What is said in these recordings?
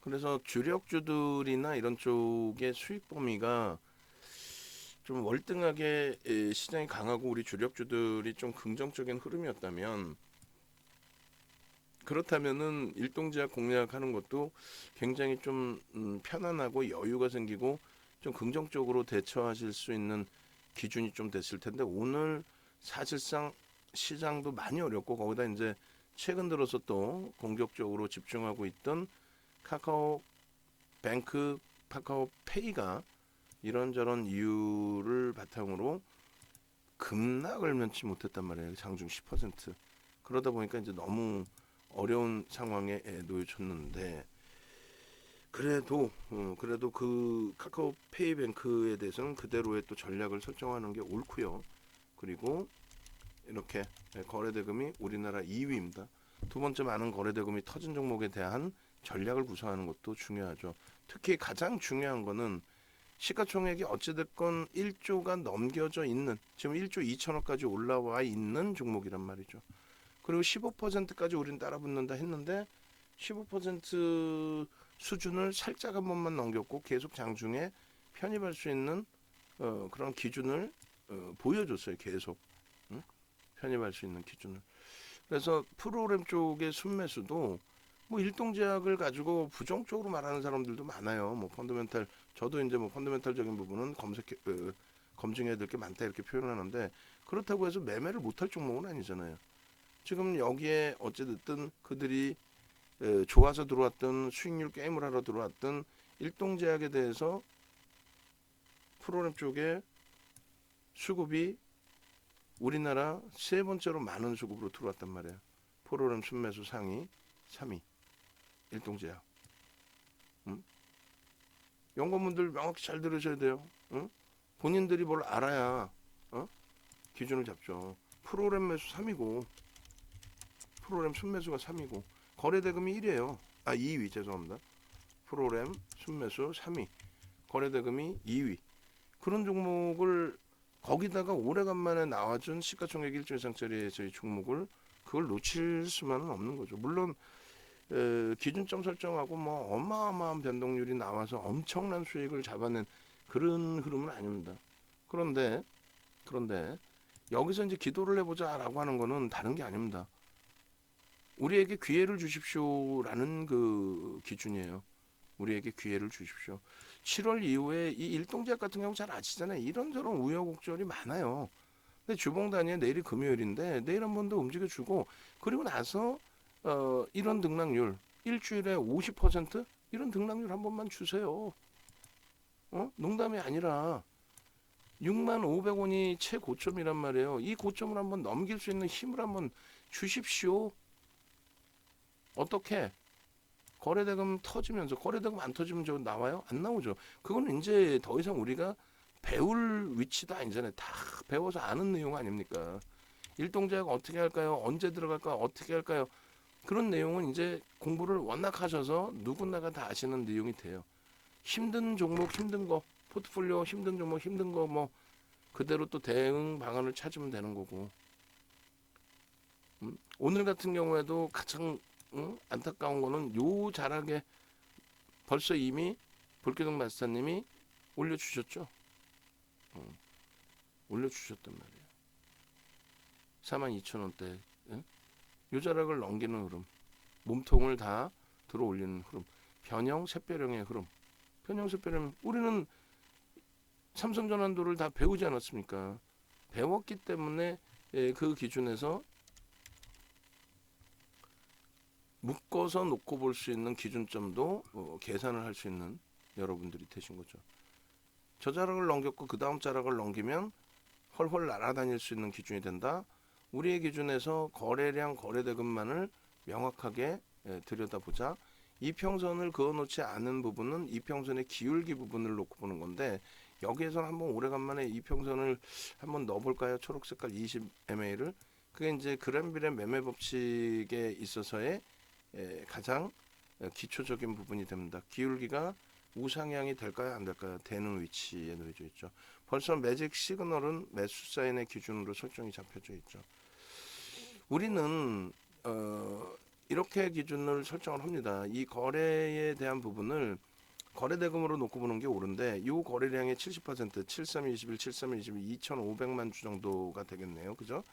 그래서 주력주들이나 이런 쪽의 수익 범위가 좀 월등하게 시장이 강하고 우리 주력주들이 좀 긍정적인 흐름이었다면, 그렇다면은 일동제약 공략하는 것도 굉장히 좀 편안하고 여유가 생기고 좀 긍정적으로 대처하실 수 있는 기준이 좀 됐을 텐데, 오늘 사실상 시장도 많이 어렵고 거기다 이제 최근 들어서 또 공격적으로 집중하고 있던 카카오 뱅크, 카카오페이가 이런저런 이유를 바탕으로 급락을 면치 못했단 말이에요. 장중 10%. 그러다 보니까 이제 너무 어려운 상황에 놓여졌는데, 그래도 그 카카오페이뱅크에 대해서는 그대로의 또 전략을 설정하는 게 옳고요. 그리고 이렇게 거래대금이 우리나라 2위입니다. 두 번째 많은 거래대금이 터진 종목에 대한 전략을 구사하는 것도 중요하죠. 특히 가장 중요한 거는 시가총액이 어찌됐건 1조가 넘겨져 있는, 지금 1조 2천억까지 올라와 있는 종목이란 말이죠. 그리고 15%까지 우린 따라붙는다 했는데 15% 수준을 살짝 한 번만 넘겼고 계속 장중에 편입할 수 있는 그런 기준을 보여줬어요. 계속 편입할 수 있는 기준을. 그래서 프로그램 쪽의 순매수도 뭐 일동제약을 가지고 부정적으로 말하는 사람들도 많아요. 뭐 펀더멘탈, 저도 이제 뭐 펀더멘탈적인 부분은 검증해야 될 게 많다 이렇게 표현하는데, 그렇다고 해서 매매를 못할 종목은 아니잖아요. 지금 여기에 어찌됐든 그들이 좋아서 들어왔던, 수익률 게임을 하러 들어왔던 일동제약에 대해서 프로그램 쪽에 수급이 우리나라 세 번째로 많은 수급으로 들어왔단 말이에요. 프로그램 순매수 상위 3위 일동제약. 응? 연구원분들 명확히 잘 들으셔야 돼요. 응? 본인들이 뭘 알아야 기준을 잡죠. 프로그램 매수 3위고 프로그램 순매수가 3위고 거래대금이 1위에요. 2위 죄송합니다. 프로그램 순매수 3위, 거래대금이 2위. 그런 종목을, 거기다가 오래간만에 나와준 시가총액 1조 이상짜리의 저희 종목을 그걸 놓칠 수만은 없는 거죠. 물론 기준점 설정하고 뭐 어마어마한 변동률이 나와서 엄청난 수익을 잡아낸 그런 흐름은 아닙니다. 그런데 여기서 이제 기도를 해보자라고 하는 거는 다른 게 아닙니다. 우리에게 기회를 주십시오라는 그 기준이에요. 우리에게 기회를 주십시오. 7월 이후에 이 일동제약 같은 경우 잘 아시잖아요. 이런저런 우여곡절이 많아요. 근데 주봉 단위에 내일이 금요일인데 내일 한 번 더 움직여주고, 그리고 나서 이런 등락률 일주일에 50% 이런 등락률 한 번만 주세요. 농담이 아니라 6만 500원이 최고점이란 말이에요. 이 고점을 한번 넘길 수 있는 힘을 한번 주십시오. 어떻게? 거래대금 터지면서, 거래대금 안 터지면 저 나와요? 안 나오죠. 그건 이제 더 이상 우리가 배울 위치도 아니잖아요. 다 배워서 아는 내용 아닙니까? 일동제약 어떻게 할까요? 언제 들어갈까요? 어떻게 할까요? 그런 내용은 이제 공부를 워낙 하셔서 누구나가 다 아시는 내용이 돼요. 힘든 종목 힘든 거, 포트폴리오 힘든 종목 힘든 거 뭐 그대로 또 대응 방안을 찾으면 되는 거고. 오늘 같은 경우에도 가장 안타까운 거는 요 자락에 벌써 이미 볼케동 마스터님이 올려주셨죠. 올려주셨단 말이에요. 42,000원대 요 자락을 넘기는 흐름, 몸통을 다 들어 올리는 흐름, 변형 샛별형의 흐름. 변형 샛별형, 우리는 삼성전환도를 다 배우지 않았습니까? 배웠기 때문에 그 기준에서 묶어서 놓고 볼 수 있는 기준점도 계산을 할 수 있는 여러분들이 되신 거죠. 저 자락을 넘겼고 그 다음 자락을 넘기면 헐헐 날아다닐 수 있는 기준이 된다. 우리의 기준에서 거래량, 거래대금만을 명확하게 들여다보자. 이평선을 그어놓지 않은 부분은 이평선의 기울기 부분을 놓고 보는 건데, 여기에서는 한번 오래간만에 이평선을 한번 넣어볼까요? 초록색깔 20MA를. 그게 이제 그램빌의 매매 법칙에 있어서의 가장 기초적인 부분이 됩니다. 기울기가 우상향이 될까요? 안 될까요? 되는 위치에 놓여져 있죠. 벌써 매직 시그널은 매수 사인의 기준으로 설정이 잡혀져 있죠. 우리는 이렇게 기준을 설정을 합니다. 이 거래에 대한 부분을 거래대금으로 놓고 보는 게 옳은데 이 거래량의 70% 7321, 7322, 2,500만 주 정도가 되겠네요. 그죠?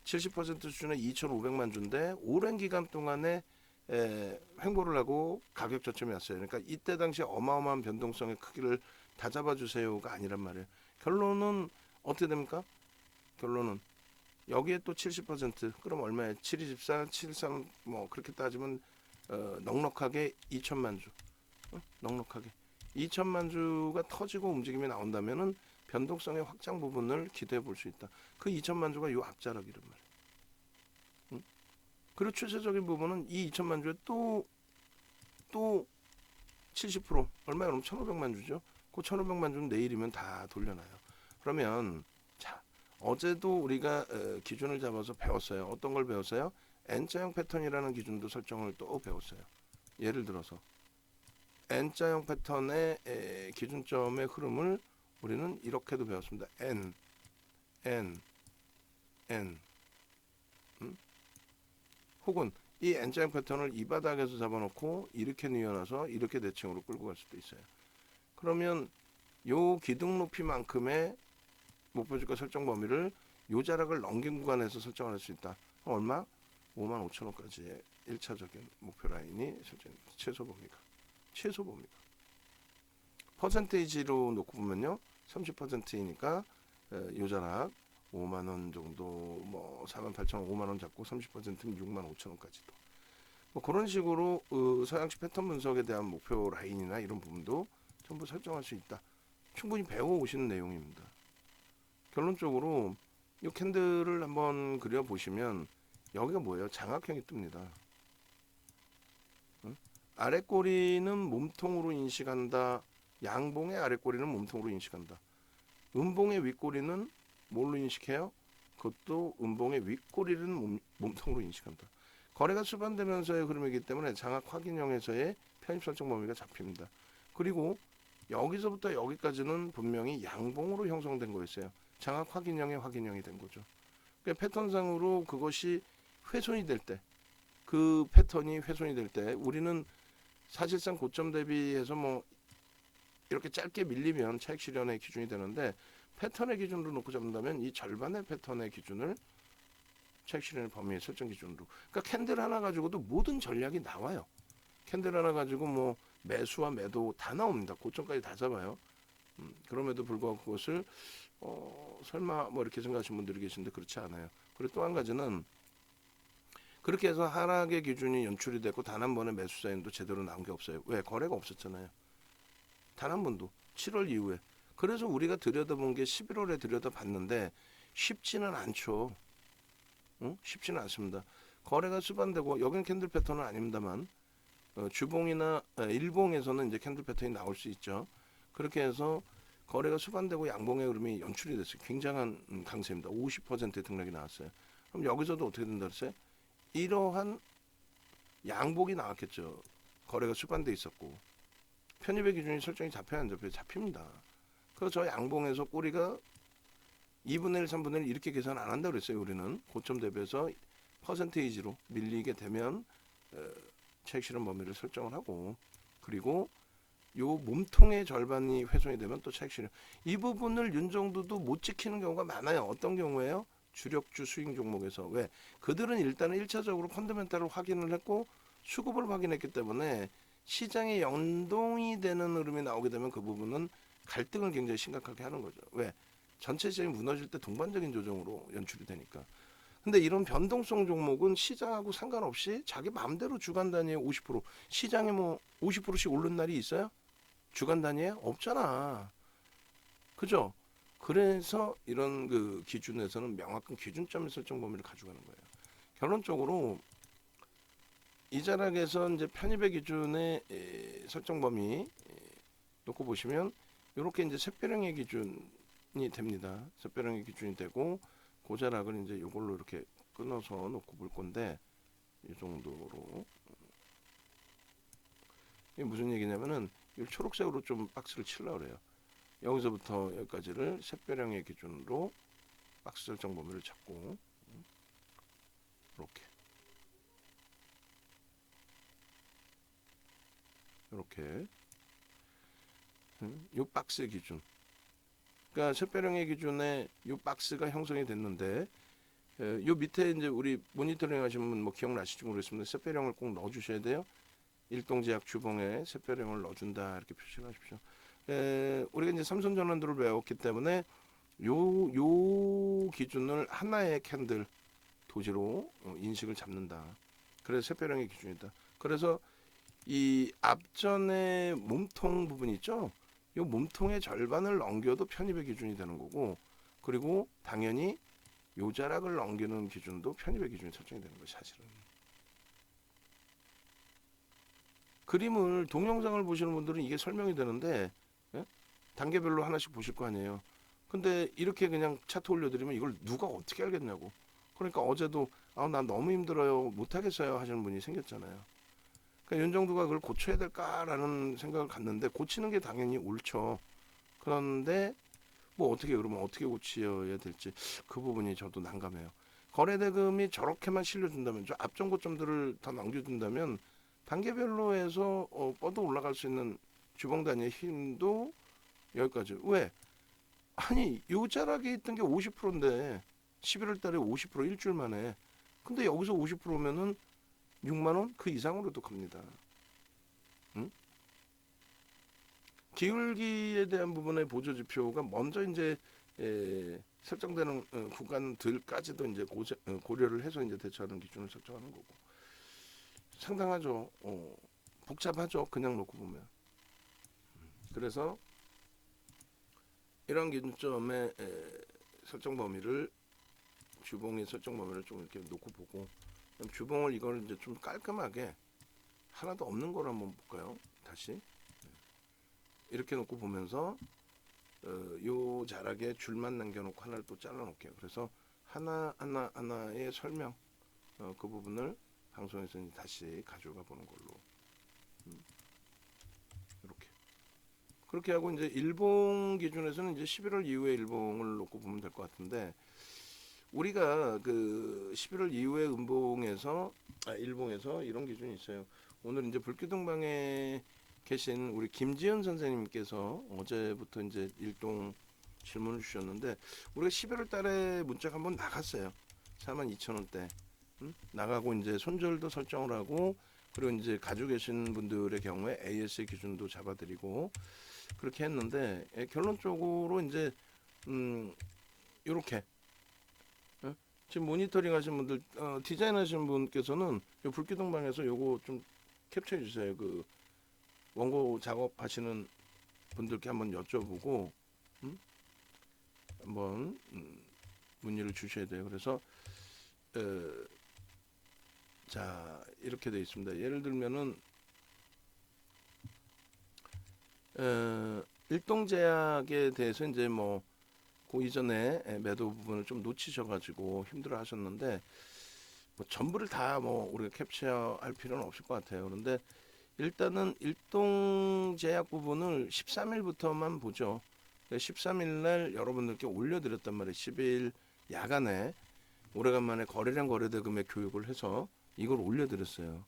70% 수준의 2,500만 주인데 오랜 기간 동안에 횡보를 하고 가격 저점이 왔어요. 그러니까 이때 당시 어마어마한 변동성의 크기를 다 잡아주세요가 아니란 말이에요. 결론은 어떻게 됩니까? 결론은 여기에 또 70% 그럼 얼마예요? 724, 73 뭐 그렇게 따지면 넉넉하게 2천만 주. 넉넉하게 2천만 주가 터지고 움직임이 나온다면은 변동성의 확장 부분을 기대해 볼 수 있다. 그 2천만 주가 요 앞자락이란 말이에요. 응? 그리고 추세적인 부분은 이 2천만 주에 또 70% 얼마야? 그럼 1,500만 주죠. 그 1,500만 주는 내일이면 다 돌려놔요. 그러면 자 어제도 우리가 기준을 잡아서 배웠어요. 어떤 걸 배웠어요? N자형 패턴이라는 기준도 설정을 또 배웠어요. 예를 들어서 N자형 패턴의 기준점의 흐름을 우리는 이렇게도 배웠습니다. N, N, N. 혹은 이 N자형 패턴을 이 바닥에서 잡아놓고 이렇게 뉘어놔서 이렇게 대칭으로 끌고 갈 수도 있어요. 그러면 요 기둥 높이만큼의 목표주가 설정 범위를 요 자락을 넘긴 구간에서 설정할 수 있다. 얼마? 55,000원까지의 1차적인 목표 라인이 설정됩니다. 최소 범위가. 퍼센테이지로 놓고 보면요. 30%이니까 요 자락 5만 원 정도 뭐 48,000원 5만 원 잡고 30%면 65,000원까지도. 뭐 그런 식으로 서양식 패턴 분석에 대한 목표 라인이나 이런 부분도 전부 설정할 수 있다. 충분히 배워 오시는 내용입니다. 결론적으로 이 캔들을 한번 그려 보시면 여기가 뭐예요? 장악형이 뜹니다. 응? 아래 꼬리는 몸통으로 인식한다. 양봉의 아래 꼬리는 몸통으로 인식한다. 음봉의 윗꼬리는 뭘로 인식해요? 그것도 음봉의 윗꼬리는 몸통으로 인식한다. 거래가 수반되면서의 흐름이기 때문에 장악 확인형에서의 편입 설정 범위가 잡힙니다. 그리고 여기서부터 여기까지는 분명히 양봉으로 형성된 거였어요. 장악 확인형의 확인형이 된 거죠. 그러니까 패턴상으로 그것이 훼손이 될 때, 그 패턴이 훼손이 될 때 우리는 사실상 고점 대비해서 뭐 이렇게 짧게 밀리면 차익 실현의 기준이 되는데 패턴의 기준으로 놓고 잡는다면 이 절반의 패턴의 기준을 차익 실현의 범위의 설정 기준으로. 그러니까 캔들 하나 가지고도 모든 전략이 나와요. 캔들 하나 가지고 뭐 매수와 매도 다 나옵니다. 고점까지 다 잡아요. 그럼에도 불구하고 그것을 설마 뭐 이렇게 생각하시는 분들이 계신데 그렇지 않아요. 그리고 또 한 가지는 그렇게 해서 하락의 기준이 연출이 됐고 단 한 번의 매수 사인도 제대로 나온 게 없어요. 왜? 거래가 없었잖아요. 단 한 번도 7월 이후에. 그래서 우리가 들여다본 게 11월에 들여다봤는데 쉽지는 않죠. 응? 쉽지는 않습니다. 거래가 수반되고 여기는 캔들 패턴은 아닙니다만 주봉이나 일봉에서는 이제 캔들 패턴이 나올 수 있죠. 그렇게 해서 거래가 수반되고 양봉의 흐름이 연출이 됐어요. 굉장한 강세입니다. 50%의 등락이 나왔어요. 그럼 여기서도 어떻게 된다 그랬어요? 이러한 양봉이 나왔겠죠. 거래가 수반돼 있었고 편입의 기준이 설정이 잡혀야 안 잡혀요? 잡힙니다. 그래서 저 양봉에서 꼬리가 2분의 1, 3분의 1 이렇게 계산 안 한다고 그랬어요. 우리는 고점 대비해서 퍼센테이지로 밀리게 되면 차익 실현 범위를 설정을 하고 그리고 요 몸통의 절반이 훼손이 되면 또 차익 실현. 이 부분을 윤정두도 못 지키는 경우가 많아요. 어떤 경우에요? 주력주 수익 종목에서. 왜? 그들은 일단은 1차적으로 펀더멘탈을 확인을 했고 수급을 확인했기 때문에 시장에 연동이 되는 흐름이 나오게 되면 그 부분은 갈등을 굉장히 심각하게 하는 거죠. 왜? 전체 시장이 무너질 때 동반적인 조정으로 연출이 되니까. 근데 이런 변동성 종목은 시장하고 상관없이 자기 마음대로 주간 단위에 50% 시장에 뭐 50%씩 오른 날이 있어요? 주간 단위에 없잖아. 그죠? 그래서 이런 그 기준에서는 명확한 기준점 설정 범위를 가져가는 거예요. 결론적으로 이 자락에서 이제 편입의 기준의 설정 범위 놓고 보시면 이렇게 이제 샛별형의 기준이 됩니다. 샛별형의 기준이 되고 그 자락을 이제 이걸로 이렇게 끊어서 놓고 볼 건데 이 정도로 이게 무슨 얘기냐면은 이 초록색으로 좀 박스를 칠라 그래요. 여기서부터 여기까지를 샛별형의 기준으로 박스 설정 범위를 잡고 이렇게 이렇게 요 박스 기준. 그러니까 샛별형의 기준에 요 박스가 형성이 됐는데 요 밑에 이제 우리 모니터링 하시는 분 뭐 기억나실지 모르겠습니다. 샛별형을 꼭 넣어주셔야 돼요. 일동제약 주봉에 샛별형을 넣어준다 이렇게 표시를 하십시오. 우리가 이제 삼선 전환도를 배웠기 때문에 요 기준을 하나의 캔들 도지로 인식을 잡는다. 그래서 샛별형의 기준이다. 그래서 이 앞전의 몸통 부분 있죠? 이 몸통의 절반을 넘겨도 편입의 기준이 되는 거고, 그리고 당연히 요자락을 넘기는 기준도 편입의 기준이 설정이 되는 거예요. 사실은 그림을 동영상을 보시는 분들은 이게 설명이 되는데 예? 단계별로 하나씩 보실 거 아니에요. 근데 이렇게 그냥 차트 올려드리면 이걸 누가 어떻게 알겠냐고. 그러니까 어제도 난 너무 힘들어요 못하겠어요 하시는 분이 생겼잖아요. 그러니까 윤정두가 그걸 고쳐야 될까라는 생각을 갖는데 고치는 게 당연히 옳죠. 그런데 뭐 어떻게 그러면 어떻게 고쳐야 될지 그 부분이 저도 난감해요. 거래대금이 저렇게만 실려준다면 저 앞전 고점들을 다 남겨준다면 단계별로 해서 뻗어 올라갈 수 있는 주봉 단위의 힘도 여기까지. 왜? 아니 요자락에 있던 게 50%인데 11월 달에 50% 일주일 만에. 근데 여기서 50%면은 6만 원 그 이상으로도 갑니다. 응? 기울기에 대한 부분의 보조 지표가 먼저 이제 설정되는 구간들까지도 이제 고려를 해서 이제 대처하는 기준을 설정하는 거고 상당하죠. 복잡하죠. 그냥 놓고 보면. 그래서 이런 기준점의 설정 범위를 주봉의 설정 범위를 좀 이렇게 놓고 보고 주봉을 이걸 이제 좀 깔끔하게 하나도 없는 걸 한번 볼까요? 다시 이렇게 놓고 보면서 요 자락에 줄만 남겨놓고 하나를 또 잘라놓을게요. 그래서 하나의 설명 그 부분을 방송에서 다시 가져가 보는 걸로 이렇게 그렇게 하고 이제 일봉 기준에서는 이제 11월 이후에 일봉을 놓고 보면 될 것 같은데 우리가 그 11월 이후에 일봉에서 이런 기준이 있어요. 오늘 이제 불기둥방에 계신 우리 김지현 선생님께서 어제부터 이제 일동 질문을 주셨는데 우리가 11월 달에 문자가 한번 나갔어요. 42,000원대 나가고 이제 손절도 설정을 하고 그리고 이제 가지고 계신 분들의 경우에 AS 기준도 잡아드리고 그렇게 했는데 결론적으로 이제 이렇게 지금 모니터링 하신 분들 디자인 하시는 분께서는 요 불기둥방에서 요거 좀 캡처해 주세요. 그 원고 작업하시는 분들께 한번 여쭤보고 한번 문의를 주셔야 돼요. 그래서 자 이렇게 되어 있습니다. 예를 들면은 일동제약에 대해서 이제 뭐 그 이전에 매도 부분을 좀 놓치셔가지고 힘들어하셨는데 뭐 전부를 다 뭐 우리가 캡처할 필요는 없을 것 같아요. 그런데 일단은 일동제약 부분을 13일부터만 보죠. 13일 날 여러분들께 올려드렸단 말이에요. 10일 야간에 오래간만에 거래량 거래대금의 교육을 해서 이걸 올려드렸어요.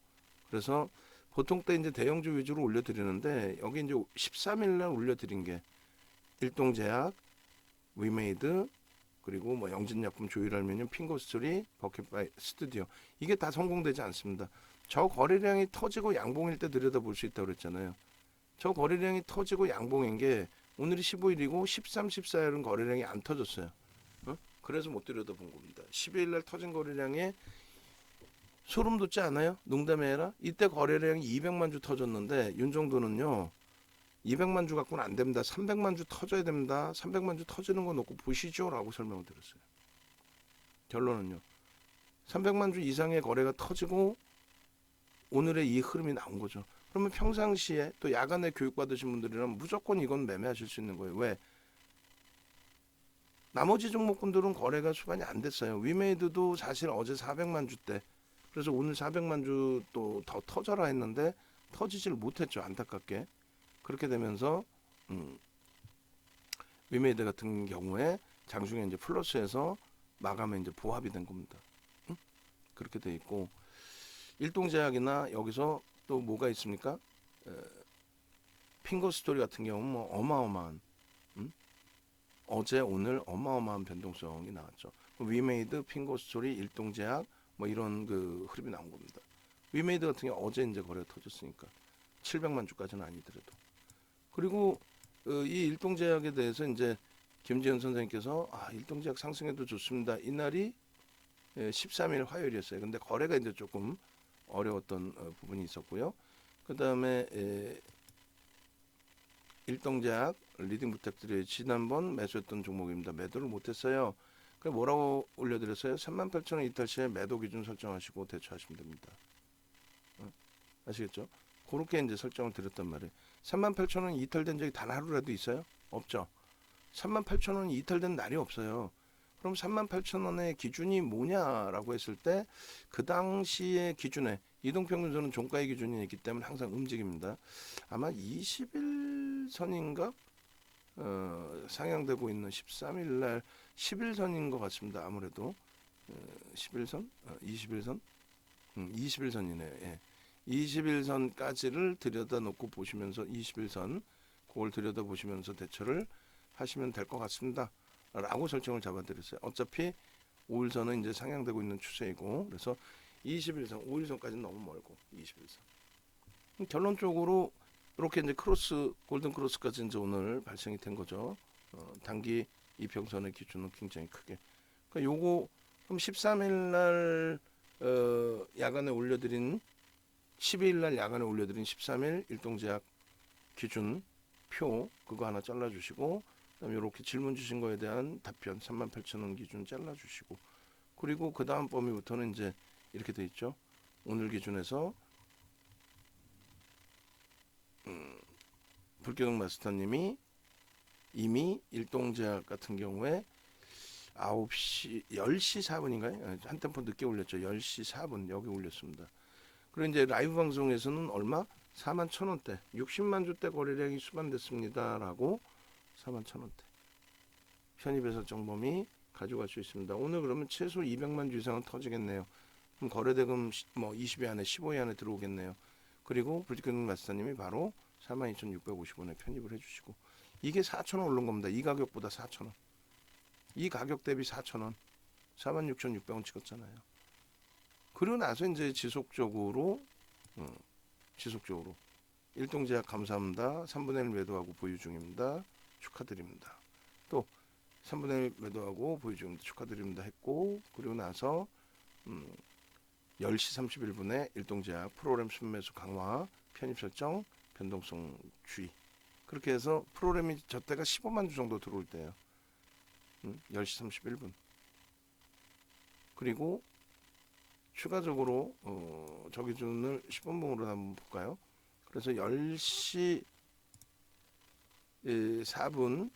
그래서 보통 때 이제 대형주 위주로 올려드리는데 여기 이제 13일 날 올려드린 게 일동제약, 위메이드 그리고 뭐 영진약품, 조일알미늄, 핑거스토리, 버킷바이 스튜디오 이게 다 성공되지 않습니다. 저 거래량이 터지고 양봉일 때 들여다볼 수 있다고 그랬잖아요. 저 거래량이 터지고 양봉인 게 오늘이 15일이고 13, 14일은 거래량이 안 터졌어요. 그래서 못 들여다본 겁니다. 12일 날 터진 거래량에 소름 돋지 않아요? 농담이 아니라 이때 거래량이 200만 주 터졌는데 윤정도는요 200만 주 갖고는 안 됩니다. 300만 주 터져야 됩니다. 300만 주 터지는 거 놓고 보시죠 라고 설명을 드렸어요. 결론은요 300만 주 이상의 거래가 터지고 오늘의 이 흐름이 나온 거죠. 그러면 평상시에 또 야간에 교육받으신 분들이라면 무조건 이건 매매하실 수 있는 거예요. 왜? 나머지 종목분들은 거래가 수반이 안 됐어요. 위메이드도 사실 어제 400만 주대 그래서 오늘 400만 주 또 더 터져라 했는데 터지질 못했죠. 안타깝게. 그렇게 되면서 위메이드 같은 경우에 장중에 이제 플러스해서 마감에 이제 보합이 된 겁니다. 그렇게 돼 있고 일동제약이나 여기서 또 뭐가 있습니까? 핑거 스토리 같은 경우는 뭐 어마어마한 어제 오늘 어마어마한 변동성이 나왔죠. 위메이드, 핑거 스토리, 일동제약 뭐 이런 그 흐름이 나온 겁니다. 위메이드 같은 경우 어제 이제 거래가 터졌으니까 700만 주까지는 아니더라도. 그리고 이 일동제약에 대해서 이제 김지현 선생님께서 일동제약 상승해도 좋습니다. 이날이 13일 화요일이었어요. 근데 거래가 이제 조금 어려웠던 부분이 있었고요. 그 다음에 일동제약 리딩 부탁드려요. 지난번 매수했던 종목입니다. 매도를 못했어요. 그 뭐라고 올려드렸어요? 38,000원 이탈 시에 매도 기준 설정하시고 대처하시면 됩니다. 아시겠죠? 그렇게 이제 설정을 드렸단 말이에요. 38,000원 이탈된 적이 단 하루라도 있어요? 없죠. 38,000원이 이탈된 날이 없어요. 그럼 38,000원의 기준이 뭐냐라고 했을 때 그 당시의 기준에 이동평균선은 종가의 기준이 있기 때문에 항상 움직입니다. 아마 20일선인가 상향되고 있는 13일 날 10일선인 것 같습니다. 아무래도 11선? 21선? 21선이네요. 예. 21선까지를 들여다놓고 보시면서 21선 그걸 들여다보시면서 대처를 하시면 될 것 같습니다. 라고 설정을 잡아드렸어요. 어차피 5일선은 이제 상향되고 있는 추세이고 그래서 21선, 5일선까지는 너무 멀고 21선. 결론적으로 이렇게 이제 크로스, 골든 크로스까지 이제 오늘 발생이 된 거죠. 단기 이평선의 기준은 굉장히 크게. 그러니까 요거 그럼 13일 날 야간에 올려드린 12일 날 야간에 올려드린 13일 일동제약 기준 표 그거 하나 잘라주시고 그다음에 이렇게 질문 주신 거에 대한 답변 38,000원 기준 잘라주시고 그리고 그 다음 범위부터는 이제 이렇게 돼 있죠. 오늘 기준에서 불교동 마스터님이 이미 일동제약 같은 경우에 9시 10시 4분인가요? 한 템포 늦게 올렸죠. 10시 4분 여기 올렸습니다. 그리고 이제 라이브 방송에서는 얼마? 41,000원대 60만 주대 거래량이 수반됐습니다. 라고 41,000원대 편입 설정 범위 가져갈 수 있습니다. 오늘 그러면 최소 200만 주 이상은 터지겠네요. 그럼 거래대금 뭐 20위 안에 15위 안에 들어오겠네요. 그리고 불교동 마스터님이 바로 42,650원에 편입을 해주시고 이게 4,000원 오른 겁니다. 이 가격보다 4,000원. 이 가격 대비 4,000원. 46,600원 찍었잖아요. 그리고 나서 이제 지속적으로 일동제약 감사합니다. 3분의 1 매도하고 보유 중입니다. 축하드립니다. 또 3분의 1 매도하고 보유 중입니다. 축하드립니다 했고 그리고 나서 10시 31분에 일동제약 프로그램 순매수 강화 편입 설정 변동성 주의 그렇게 해서 프로그램이 저때가 15만 주 정도 들어올 때예요. 10시 31분 그리고 추가적으로 저 기준을 10분봉으로 한번 볼까요? 그래서 10시 4분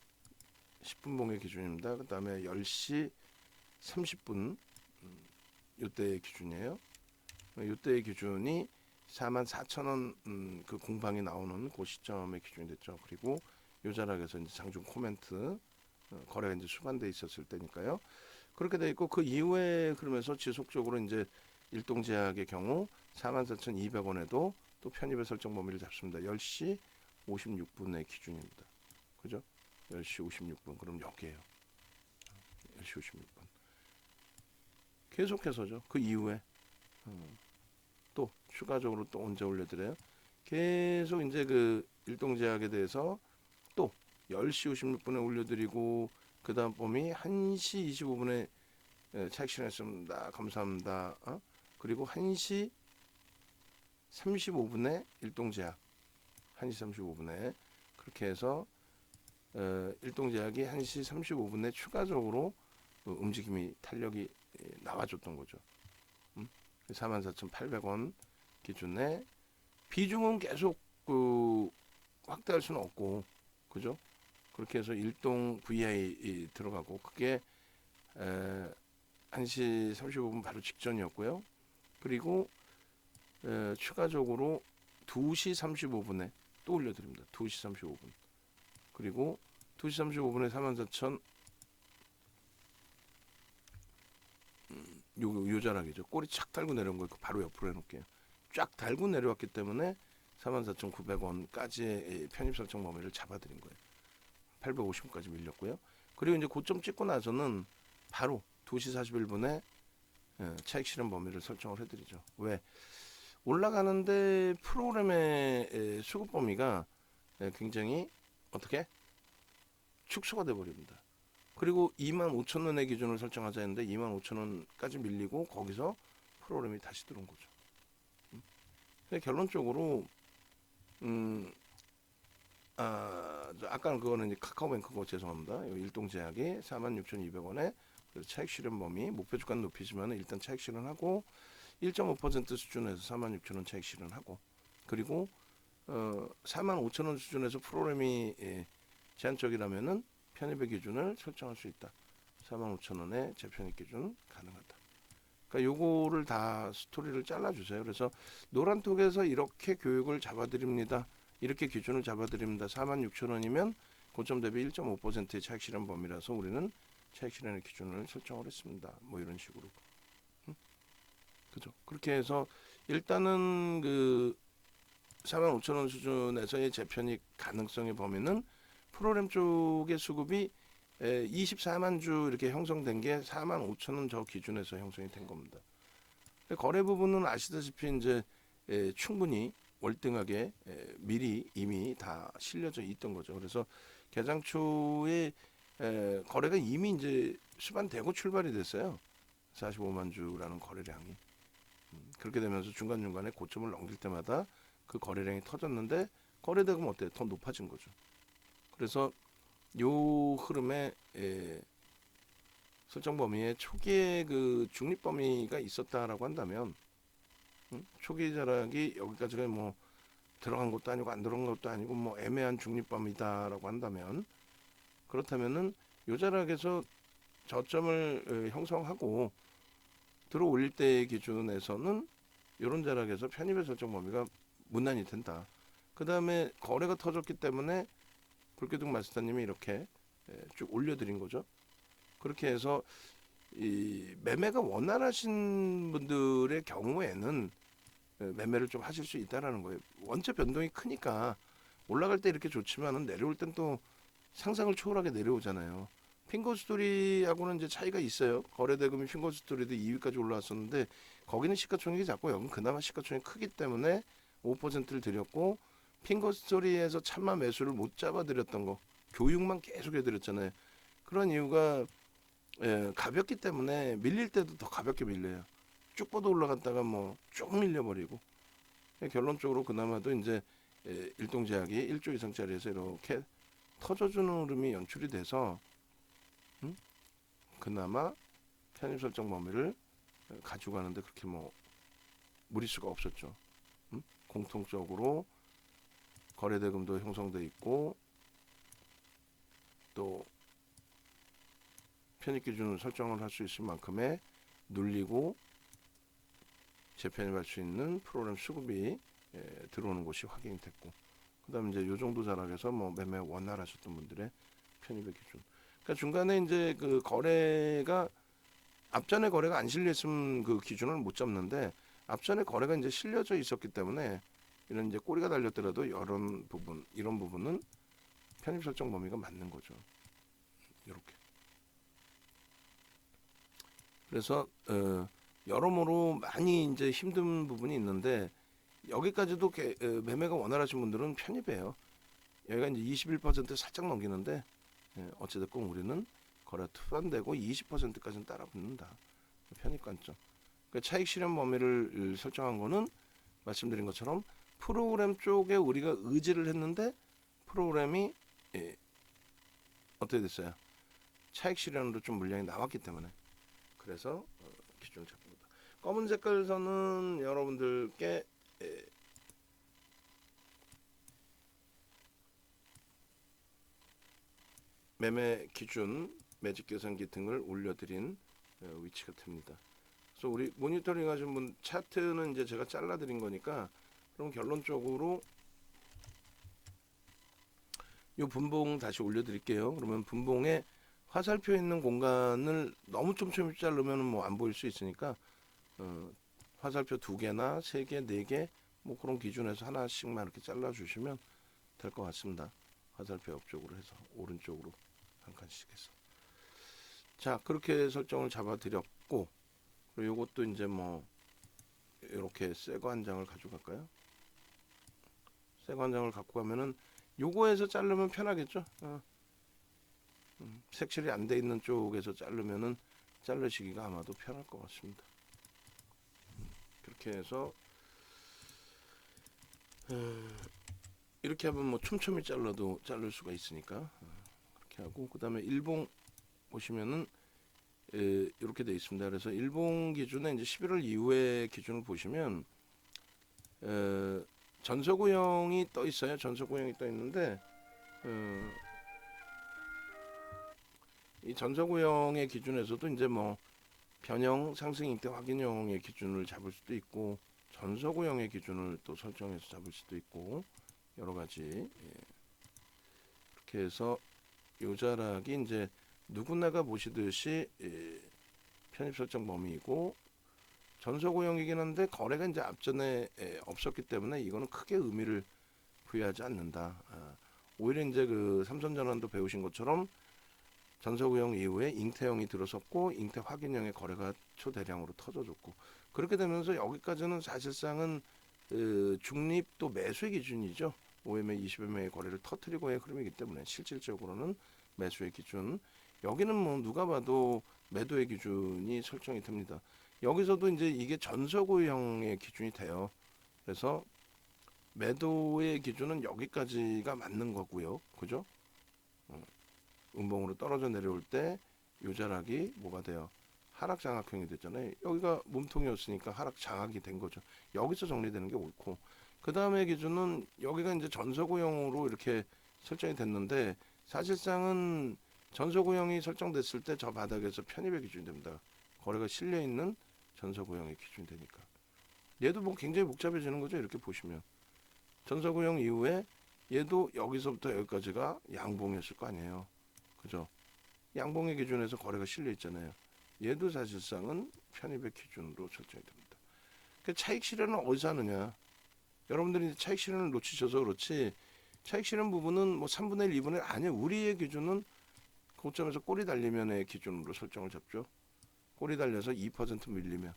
10분봉의 기준입니다. 그 다음에 10시 30분 이때의 기준이에요. 이때의 기준이 44,000원 그 공방이 나오는 그 시점의 기준이 됐죠. 그리고 요 자락에서 이제 장중 코멘트 거래가 이제 수반돼 있었을 때니까요. 그렇게 돼 있고 그 이후에 그러면서 지속적으로 이제 일동제약의 경우 44,200원에도 또 편입의 설정 범위를 잡습니다. 10시 56분의 기준입니다. 그죠? 10시 56분 그럼 여기에요. 10시 56분 계속해서죠. 그 이후에 또 추가적으로 또 언제 올려드려요? 계속 이제 그 일동제약에 대해서 또 10시 56분에 올려드리고 그 다음 범위 1시 25분에 착신했습니다. 감사합니다. 그리고 1시 35분에 일동제약 1시 35분에 그렇게 해서 일동제약이 1시 35분에 추가적으로 움직임이 탄력이 나와줬던 거죠. 44,800원 기준에 비중은 계속 확대할 수는 없고 그죠? 그렇게 해서 일동 VI 들어가고 그게 1시 35분 바로 직전이었고요. 그리고 추가적으로 2시 35분에 또 올려드립니다. 2시 35분 그리고 2시 35분에 44,000 요 자락이죠. 꼬리 착 달고 내려온 거 바로 옆으로 해놓을게요. 쫙 달고 내려왔기 때문에 44,900원까지의 편입 설정 범위를 잡아드린 거예요. 850원까지 밀렸고요. 그리고 이제 고점 찍고 나서는 바로 2시 41분에 차익 실현 범위를 설정을 해드리죠. 왜? 올라가는데 프로그램의 수급 범위가 굉장히 어떻게 축소가 돼 버립니다. 그리고 25,000원의 기준을 설정하자 했는데 25,000원까지 밀리고 거기서 프로그램이 다시 들어온 거죠. 결론적으로 아까는 그거는 이제 카카오뱅크고 죄송합니다. 일동제약이 46,200원에 차익 실현 범위 목표 주가는 높이지만 일단 차익 실현하고 1.5% 수준에서 46,000원 차익 실현하고 그리고 45,000원 수준에서 프로그램이 제한적이라면은 편입의 기준을 설정할 수 있다. 45,000원의 재편입 기준 가능하다. 그러니까 요거를 다 스토리를 잘라주세요. 그래서 노란톡에서 이렇게 교육을 잡아드립니다. 이렇게 기준을 잡아드립니다. 46,000원이면 고점 대비 1.5%의 차익 실현 범위라서 우리는 차익 실현의 기준을 설정을 했습니다. 뭐 이런 식으로. 그죠? 그렇게 해서 일단은 그 45,000원 수준에서의 재편입 가능성의 범위는 프로그램 쪽의 수급이 24만 주 이렇게 형성된 게 45,000원 저 기준에서 형성이 된 겁니다. 거래 부분은 아시다시피 이제 충분히 월등하게 미리 이미 다 실려져 있던 거죠. 그래서 개장 초에 거래가 이미 이제 수반되고 출발이 됐어요. 45만 주라는 거래량이. 그렇게 되면서 중간중간에 고점을 넘길 때마다 그 거래량이 터졌는데 거래대금 어때요? 더 높아진 거죠. 그래서 요 흐름에 설정 범위에 초기에 그 중립 범위가 있었다라고 한다면 초기 자락이 여기까지가 뭐 들어간 것도 아니고 안 들어간 것도 아니고 뭐 애매한 중립 범위다라고 한다면 그렇다면은 요 자락에서 저점을 형성하고 들어 올릴 때 기준에서는 이런 자락에서 편입의 설정 범위가 무난히 된다. 그 다음에 거래가 터졌기 때문에 불교등 마스터님이 이렇게 쭉 올려드린 거죠. 그렇게 해서 이 매매가 원활하신 분들의 경우에는 매매를 좀 하실 수 있다라는 거예요. 원체 변동이 크니까 올라갈 때 이렇게 좋지만은 내려올 땐 또 상상을 초월하게 내려오잖아요. 핑거스토리하고는 이제 차이가 있어요. 거래대금이 핑거스토리도 2위까지 올라왔었는데 거기는 시가총액이 작고 여기는 그나마 시가총액이 크기 때문에 5%를 드렸고 핑거스토리에서 참마 매수를 못 잡아드렸던 거 교육만 계속 해드렸잖아요. 그런 이유가 가볍기 때문에 밀릴 때도 더 가볍게 밀려요. 쭉 뻗어 올라갔다가 뭐 쭉 밀려버리고 결론적으로 그나마도 이제 일동제약이 1조 이상짜리에서 이렇게 터져주는 흐름이 연출이 돼서 그나마 편입 설정 범위를 가지고 가는데 그렇게 뭐 무리수가 없었죠. 공통적으로 거래대금도 형성돼 있고 또 편입 기준을 설정을 할 수 있을 만큼의 눌리고 재편입할 수 있는 프로그램 수급이 들어오는 것이 확인이 됐고 그다음에 이제 요 정도 자락에서 뭐 매매 원활하셨던 분들의 편입의 기준. 그러니까 중간에 이제 그 거래가 앞전에 거래가 안 실려 있으면 그 기준을 못 잡는데 앞전에 거래가 이제 실려져 있었기 때문에 이런 이제 꼬리가 달렸더라도 이런 부분은 편입 설정 범위가 맞는 거죠. 이렇게. 그래서 여러모로 많이 이제 힘든 부분이 있는데 여기까지도 매매가 원활하신 분들은 편입해요. 여기가 이제 21% 살짝 넘기는데 어찌됐건 우리는 거래 투반되고 20%까지는 따라붙는다. 편입 관점. 그러니까 차익 실현 범위를 설정한 거는 말씀드린 것처럼 프로그램 쪽에 우리가 의지를 했는데 프로그램이 어떻게 됐어요? 차익 실현으로 좀 물량이 나왔기 때문에 그래서 기준을 잡습니다. 검은 색깔 선은 여러분들께 매매 기준, 매직 계산기 등을 올려드린 위치가 됩니다. 그래서 우리 모니터링 하신 분 차트는 이제 제가 잘라드린 거니까 그럼 결론적으로 이 분봉 다시 올려드릴게요. 그러면 분봉에 화살표 있는 공간을 너무 촘촘히 자르면 뭐 안 보일 수 있으니까 화살표 2개나 3개, 4개 뭐 그런 기준에서 하나씩만 이렇게 잘라 주시면 될 것 같습니다. 화살표 옆쪽으로 해서 오른쪽으로 한 칸씩 해서. 자, 그렇게 설정을 잡아 드렸고, 그리고 요것도 이제 뭐 이렇게 새거 한 장을 가져갈까요? 새거 한 장을 갖고 가면은 요거에서 자르면 편하겠죠? 색칠이 안 돼 있는 쪽에서 자르면은 자르시기가 아마도 편할 것 같습니다. 그렇게 해서 이렇게 하면 뭐 촘촘히 잘라도 자를 수가 있으니까 그렇게 하고, 그 다음에 일봉 보시면은 이렇게 되어 있습니다. 그래서 일봉 기준에 이제 11월 이후의 기준을 보시면 전서구형이 떠 있어요. 전서구형이 떠 있는데 이 전서구형의 기준에서도 이제 뭐 변형, 상승 잉태 확인형의 기준을 잡을 수도 있고, 전서구형의 기준을 또 설정해서 잡을 수도 있고, 여러 가지. 그렇게 해서 요 자락이 이제 누구나가 보시듯이 편입 설정 범위이고, 전서구형이긴 한데 거래가 이제 앞전에 없었기 때문에 이거는 크게 의미를 부여하지 않는다. 오히려 이제 그 삼선전환도 배우신 것처럼 전서구형 이후에 잉태형이 들어섰고, 잉태 확인형의 거래가 초대량으로 터져줬고, 그렇게 되면서 여기까지는 사실상은 중립 또 매수의 기준이죠. 5매 20매의 거래를 터뜨리고의 흐름이기 때문에 실질적으로는 매수의 기준. 여기는 뭐 누가 봐도 매도의 기준이 설정이 됩니다. 여기서도 이제 이게 전서구형의 기준이 돼요. 그래서 매도의 기준은 여기까지가 맞는 거고요. 그죠? 음봉으로 떨어져 내려올 때 요자락이 뭐가 돼요? 하락 장악형이 됐잖아요. 여기가 몸통이었으니까 하락 장악이 된 거죠. 여기서 정리되는 게 옳고, 그 다음에 기준은 여기가 이제 전서구형으로 이렇게 설정이 됐는데, 사실상은 전서구형이 설정됐을 때 저 바닥에서 편입의 기준이 됩니다. 거래가 실려 있는 전서구형의 기준이 되니까. 얘도 뭐 굉장히 복잡해지는 거죠. 이렇게 보시면 전서구형 이후에 얘도 여기서부터 여기까지가 양봉이었을 거 아니에요. 그죠? 양봉의 기준에서 거래가 실려 있잖아요. 얘도 사실상은 편입의 기준으로 설정이 됩니다. 그 차익 실현은 어디서 하느냐? 여러분들이 차익 실현을 놓치셔서 그렇지, 차익 실현 부분은 뭐 3분의 1, 2분의 1 아니에요. 우리의 기준은 고점에서 꼬리 달리면의 기준으로 설정을 잡죠. 꼬리 달려서 2% 밀리면,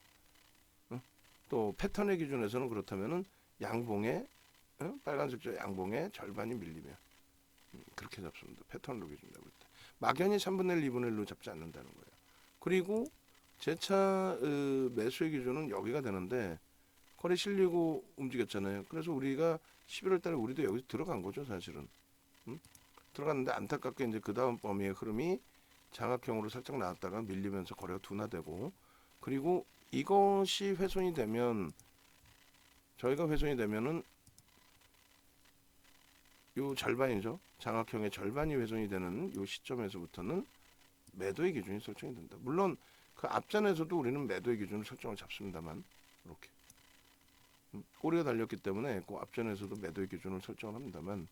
또 패턴의 기준에서는 그렇다면은 양봉의 빨간색 저 양봉의 절반이 밀리면 그렇게 잡습니다. 패턴으로 기준 잡을 때 막연히 3분의 1, 2분의 1로 잡지 않는다는 거예요. 그리고 재차 매수의 기준은 여기가 되는데 거래 실리고 움직였잖아요. 그래서 우리가 11월 달에 우리도 여기서 들어간 거죠, 사실은. 들어갔는데 안타깝게 이제 그 다음 범위의 흐름이 장악형으로 살짝 나왔다가 밀리면서 거래가 둔화되고, 그리고 이것이 훼손이 되면, 저희가 훼손이 되면은 요 절반이죠. 장악형의 절반이 훼손이 되는 요 시점에서부터는 매도의 기준이 설정이 된다. 물론 그 앞전에서도 우리는 매도의 기준을 설정을 잡습니다만, 이렇게 꼬리가 달렸기 때문에 그 앞전에서도 매도의 기준을 설정을 합니다만,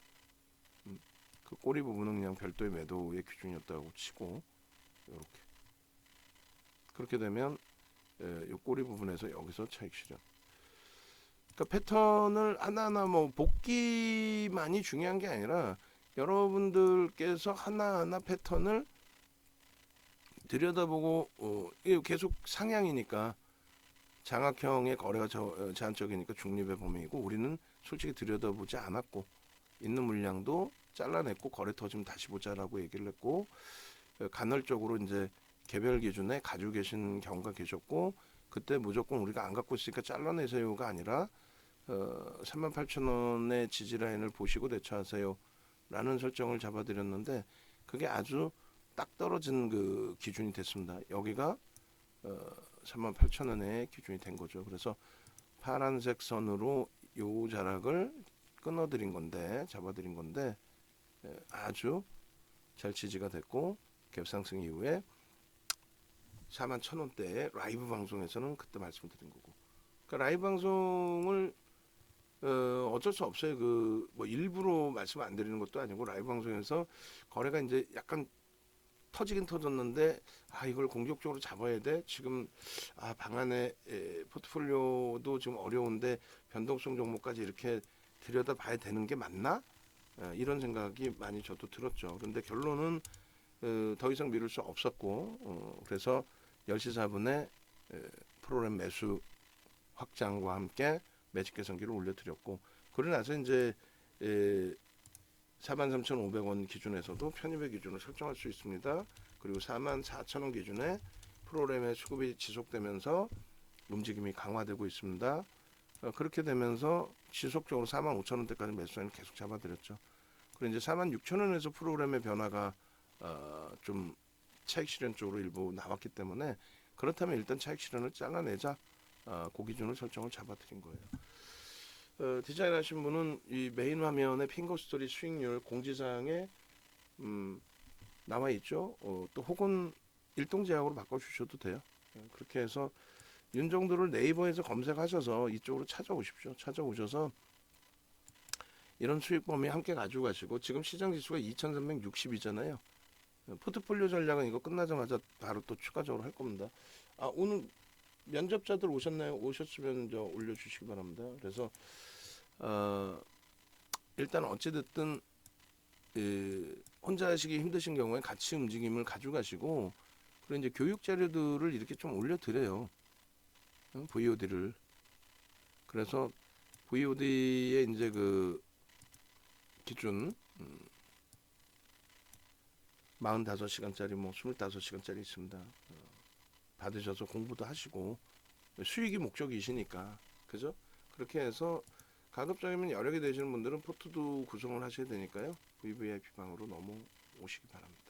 그 꼬리 부분은 그냥 별도의 매도의 기준이었다고 치고, 이렇게 그렇게 되면 이 꼬리 부분에서 여기서 차익 실현. 그러니까 패턴을 하나하나 뭐 복기만이 중요한 게 아니라 여러분들께서 하나하나 패턴을 들여다보고 이게 계속 상향이니까 장악형의 거래가 제한적이니까 중립의 범위이고, 우리는 솔직히 들여다보지 않았고 있는 물량도 잘라냈고 거래 터지면 다시 보자라고 얘기를 했고, 간헐적으로 이제 개별 기준에 가지고 계신 경우가 계셨고, 그때 무조건 우리가 안 갖고 있으니까 잘라내세요가 아니라 38,000원의 지지라인을 보시고 대처하세요 라는 설정을 잡아드렸는데, 그게 아주 딱 떨어진 그 기준이 됐습니다. 여기가 38,000원의 기준이 된 거죠. 그래서 파란색 선으로 요 자락을 끊어드린 건데, 잡아드린 건데, 아주 잘 지지가 됐고, 갭상승 이후에 41,000원대의 라이브 방송에서는 그때 말씀드린 거고, 그러니까 라이브 방송을 어쩔 수 없어요. 그 뭐 일부러 말씀 안 드리는 것도 아니고, 라이브 방송에서 거래가 이제 약간 터지긴 터졌는데 이걸 공격적으로 잡아야 돼. 지금 방안에 포트폴리오도 지금 어려운데 변동성 종목까지 이렇게 들여다 봐야 되는 게 맞나? 이런 생각이 많이 저도 들었죠. 그런데 결론은 더 이상 미룰 수 없었고 그래서 10시 4분에 프로그램 매수 확장과 함께 매직 개선기를 올려드렸고 그러고 나서 이제 43,500원 기준에서도 편입의 기준을 설정할 수 있습니다. 그리고 44,000원 기준에 프로그램의 수급이 지속되면서 움직임이 강화되고 있습니다. 그렇게 되면서 지속적으로 45,000원대까지 매수를 계속 잡아드렸죠. 그리고 이제 46,000원에서 프로그램의 변화가 좀 차익 실현 쪽으로 일부 나왔기 때문에 그렇다면 일단 차익 실현을 잘라내자 그 기준을 설정을 잡아드린 거예요. 디자인 하신 분은 이 메인 화면에 핑거 스토리 수익률 공지사항에 나와 있죠. 또 혹은 일동 제약으로 바꿔주셔도 돼요. 그렇게 해서 윤정도를 네이버에서 검색하셔서 이쪽으로 찾아오십시오. 찾아오셔서 이런 수익 범위 함께 가지고 가시고 지금 시장 지수가 2360이잖아요. 포트폴리오 전략은 이거 끝나자마자 바로 또 추가적으로 할 겁니다. 오늘 면접자들 오셨나요? 오셨으면 올려주시기 바랍니다. 그래서 일단 어찌됐든 혼자 하시기 힘드신 경우에 같이 움직임을 가져가시고 그리고 이제 교육 자료들을 이렇게 좀 올려드려요. VOD를. 그래서 VOD의 이제 그 기준 45시간짜리 뭐 25시간짜리 있습니다. 받으셔서 공부도 하시고 수익이 목적이시니까 그죠? 그렇게 해서 가급적이면 여러 개 되시는 분들은 포트도 구성을 하셔야 되니까요. VVIP 방으로 넘어오시기 바랍니다.